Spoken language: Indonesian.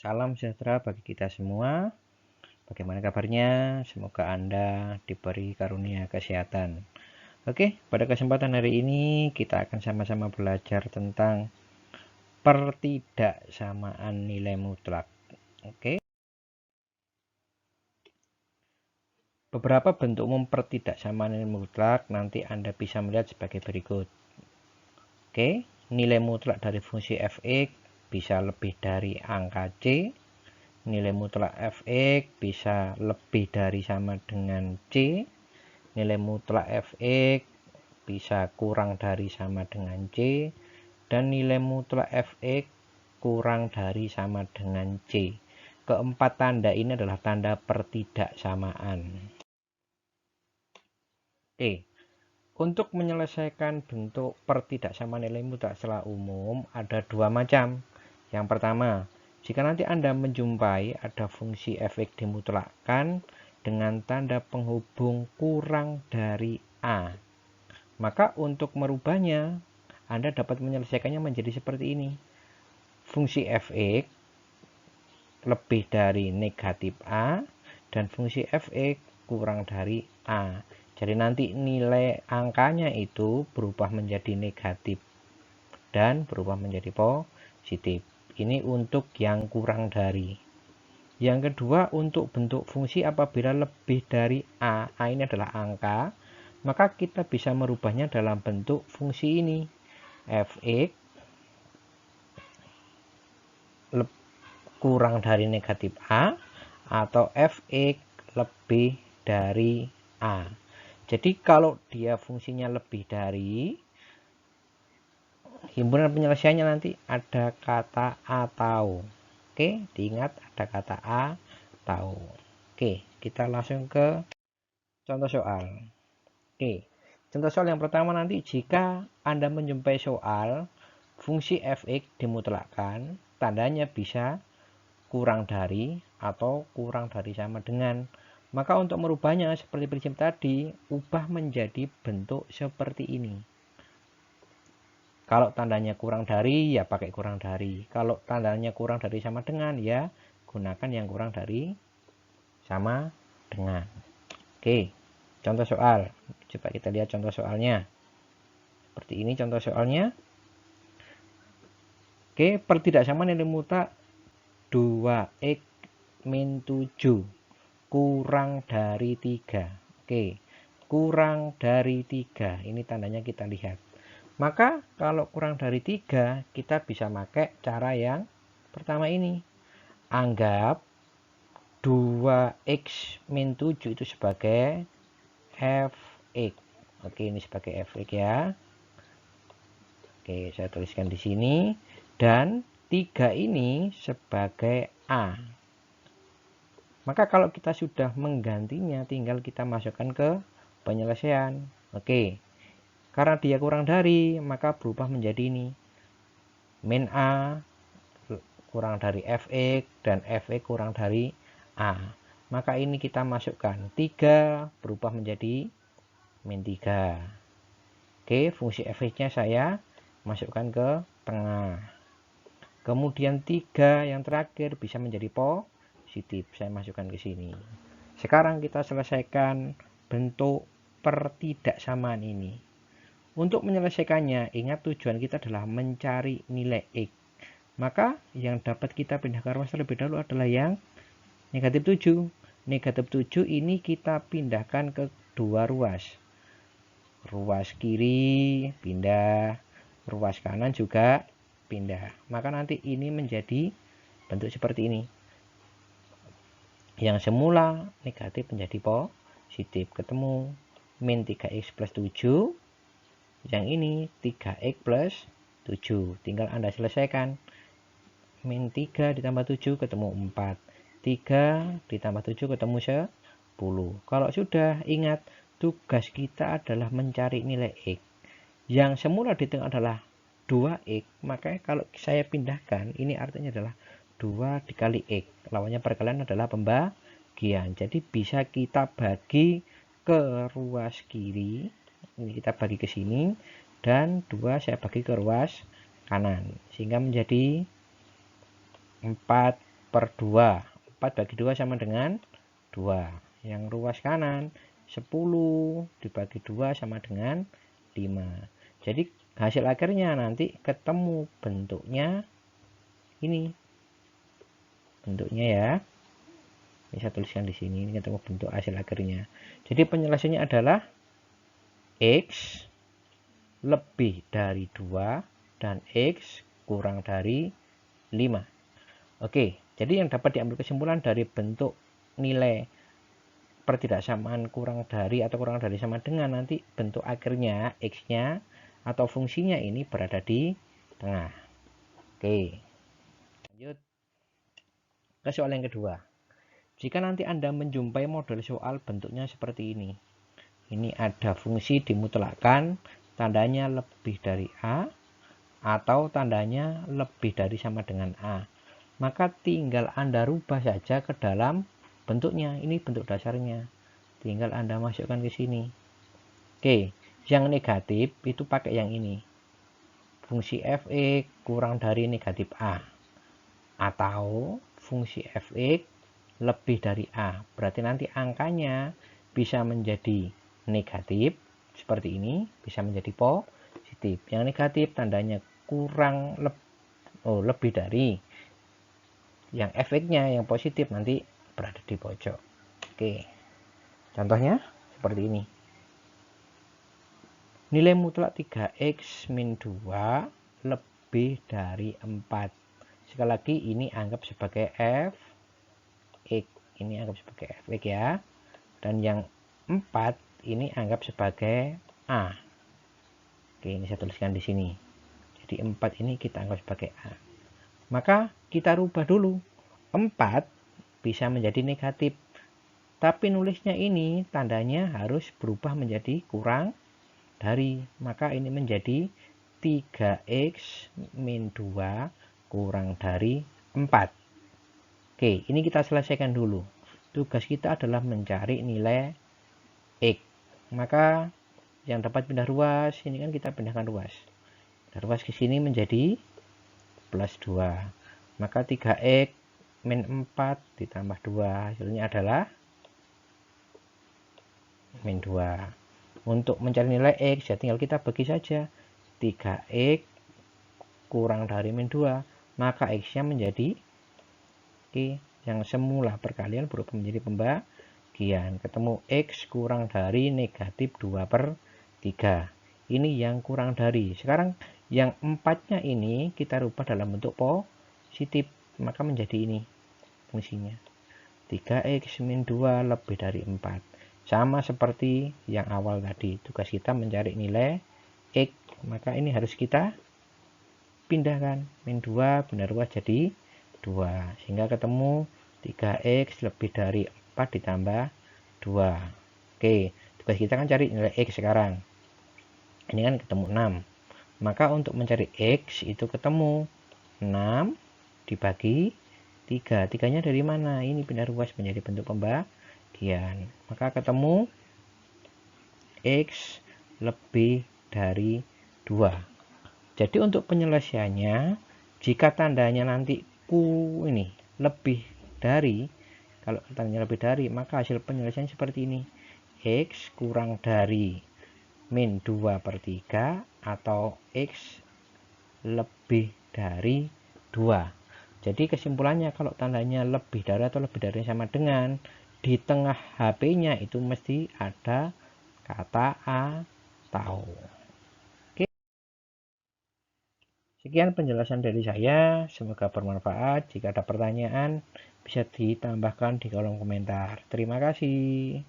Salam sejahtera bagi kita semua. Bagaimana kabarnya? Semoga Anda diberi karunia kesehatan. Oke, pada kesempatan hari ini kita akan sama-sama belajar tentang pertidaksamaan nilai mutlak. Oke. Beberapa bentuk umum pertidaksamaan nilai mutlak nanti Anda bisa melihat sebagai berikut. Oke, nilai mutlak dari fungsi f(x) bisa lebih dari angka c. Nilai mutlak f(x) bisa lebih dari sama dengan c. Nilai mutlak f(x) bisa kurang dari sama dengan c. Dan nilai mutlak f(x) kurang dari sama dengan c. Keempat tanda ini adalah tanda pertidaksamaan. Oke, untuk menyelesaikan bentuk pertidaksamaan nilai mutlak secara umum ada dua macam. Yang pertama, jika nanti Anda menjumpai ada fungsi f(x) dimutlakkan dengan tanda penghubung kurang dari a, maka untuk merubahnya Anda dapat menyelesaikannya menjadi seperti ini. Fungsi f(x) lebih dari negatif a dan fungsi f(x) kurang dari a. Jadi nanti nilai angkanya itu berubah menjadi negatif dan berubah menjadi positif. Ini untuk yang kurang dari. Yang kedua, untuk bentuk fungsi apabila lebih dari a ini adalah angka, maka kita bisa merubahnya dalam bentuk fungsi ini. f(x) kurang dari negatif a atau f(x) lebih dari a. Jadi kalau dia fungsinya lebih dari, himpunan penyelesaiannya nanti ada kata atau. Oke, diingat ada kata atau. Oke, kita langsung ke contoh soal. Oke, contoh soal yang pertama nanti jika Anda menjumpai soal fungsi f(x) dimutlakkan, tandanya bisa kurang dari atau kurang dari sama dengan. Maka untuk merubahnya seperti prinsip tadi, ubah menjadi bentuk seperti ini. Kalau tandanya kurang dari, ya pakai kurang dari. Kalau tandanya kurang dari sama dengan, ya gunakan yang kurang dari sama dengan. Oke, contoh soal. Coba kita lihat contoh soalnya. Seperti ini contoh soalnya. Oke, pertidaksamaan nilai mutlak 2x min 7 kurang dari 3. Oke, kurang dari 3. Ini tandanya kita lihat. Maka kalau kurang dari 3, kita bisa pakai cara yang pertama ini. Anggap 2x min 7 itu sebagai f(x). Oke, ini sebagai f(x) ya. Oke, saya tuliskan di sini. Dan 3 ini sebagai a. Maka kalau kita sudah menggantinya, tinggal kita masukkan ke penyelesaian. Oke, karena dia kurang dari, maka berubah menjadi ini. Min a kurang dari f(x) dan f(x) kurang dari a. Maka ini kita masukkan 3 berubah menjadi min 3. Oke, fungsi f(x)-nya saya masukkan ke tengah. Kemudian 3 yang terakhir bisa menjadi positif. Saya masukkan ke sini. Sekarang kita selesaikan bentuk pertidaksamaan ini. Untuk menyelesaikannya, ingat tujuan kita adalah mencari nilai x. Maka yang dapat kita pindahkan ruas terlebih dahulu adalah yang negatif 7. Negatif 7 ini kita pindahkan ke dua ruas. Ruas kiri pindah, ruas kanan juga pindah. Maka nanti ini menjadi bentuk seperti ini. Yang semula negatif menjadi positif. Ketemu min 3x plus 7. Yang ini 3x plus 7. Tinggal Anda selesaikan. Min 3 ditambah 7 ketemu 4. 3 ditambah 7 ketemu 10. Kalau sudah, ingat tugas kita adalah mencari nilai x. Yang semula dihitung adalah 2x. Maka kalau saya pindahkan, ini artinya adalah 2 dikali x. Lawannya perkalian adalah pembagian. Jadi bisa kita bagi ke ruas kiri. Ini kita bagi ke sini. Dan 2 saya bagi ke ruas kanan. Sehingga menjadi 4 per 2. 4 bagi 2 sama dengan 2. Yang ruas kanan 10 dibagi 2 sama dengan 5. Jadi hasil akhirnya nanti ketemu bentuknya ini. Bentuknya ya. Ini saya tuliskan di sini, ini ketemu bentuk hasil akhirnya. Jadi penyelesaiannya adalah X lebih dari 2 dan X kurang dari 5. Oke, jadi yang dapat diambil kesimpulan dari bentuk nilai pertidaksamaan kurang dari atau kurang dari sama dengan, nanti bentuk akhirnya X-nya atau fungsinya ini berada di tengah. Oke, lanjut ke soal yang kedua. Jika nanti Anda menjumpai model soal bentuknya seperti ini. Ini ada fungsi dimutlakkan, tandanya lebih dari A, atau tandanya lebih dari sama dengan A. Maka tinggal Anda rubah saja ke dalam bentuknya. Ini bentuk dasarnya. Tinggal Anda masukkan ke sini. Oke, yang negatif itu pakai yang ini. Fungsi f(x) kurang dari negatif A. Atau fungsi f(x) lebih dari A. Berarti nanti angkanya bisa menjadi negatif seperti ini, bisa menjadi positif. Yang negatif tandanya kurang lebih dari. Yang f(x)-nya yang positif nanti berada di pojok. Oke. Contohnya seperti ini. Nilai mutlak 3x min 2 lebih dari 4. Sekali lagi ini anggap sebagai f(x). Ini anggap sebagai f(x) ya. Dan yang 4 ini anggap sebagai A. Oke, ini saya tuliskan di sini. Jadi 4 ini kita anggap sebagai A. Maka kita rubah dulu. 4 bisa menjadi negatif. Tapi nulisnya ini tandanya harus berubah menjadi kurang dari. Maka ini menjadi 3x min 2 kurang dari 4. Oke, ini kita selesaikan dulu. Tugas kita adalah mencari nilai X. Maka yang dapat pindah ruas, ini kan kita pindahkan ruas. Ruas ke sini menjadi plus 2. Maka 3x min 4 ditambah 2. Hasilnya adalah min 2. Untuk mencari nilai X, ya tinggal kita bagi saja. 3x kurang dari min 2. Maka X-nya menjadi yang semula perkalian berubah menjadi pembagian. Ketemu X kurang dari negatif 2 per 3. Ini yang kurang dari. Sekarang yang 4-nya ini kita rubah dalam bentuk positif. Maka menjadi ini fungsinya. 3x min 2 lebih dari 4. Sama seperti yang awal tadi. Tugas kita mencari nilai X. Maka ini harus kita pindahkan. Min 2 benar ruas jadi 2. Sehingga ketemu 3x lebih dari 4 ditambah 2. Oke, tugas kita kan cari nilai X sekarang. Ini kan ketemu 6. Maka untuk mencari X itu ketemu 6 dibagi 3. 3-nya dari mana? Ini pindah ruas menjadi bentuk pembagian. Maka ketemu X lebih dari 2. Jadi untuk penyelesaiannya, jika tandanya nanti ini lebih dari, kalau tandanya lebih dari, maka hasil penyelesaian seperti ini. X kurang dari min 2 per 3 atau X lebih dari 2. Jadi kesimpulannya kalau tandanya lebih dari atau lebih dari sama dengan, di tengah HP-nya itu mesti ada kata atau. Oke. Sekian penjelasan dari saya, semoga bermanfaat. Jika ada pertanyaan bisa ditambahkan di kolom komentar. Terima kasih.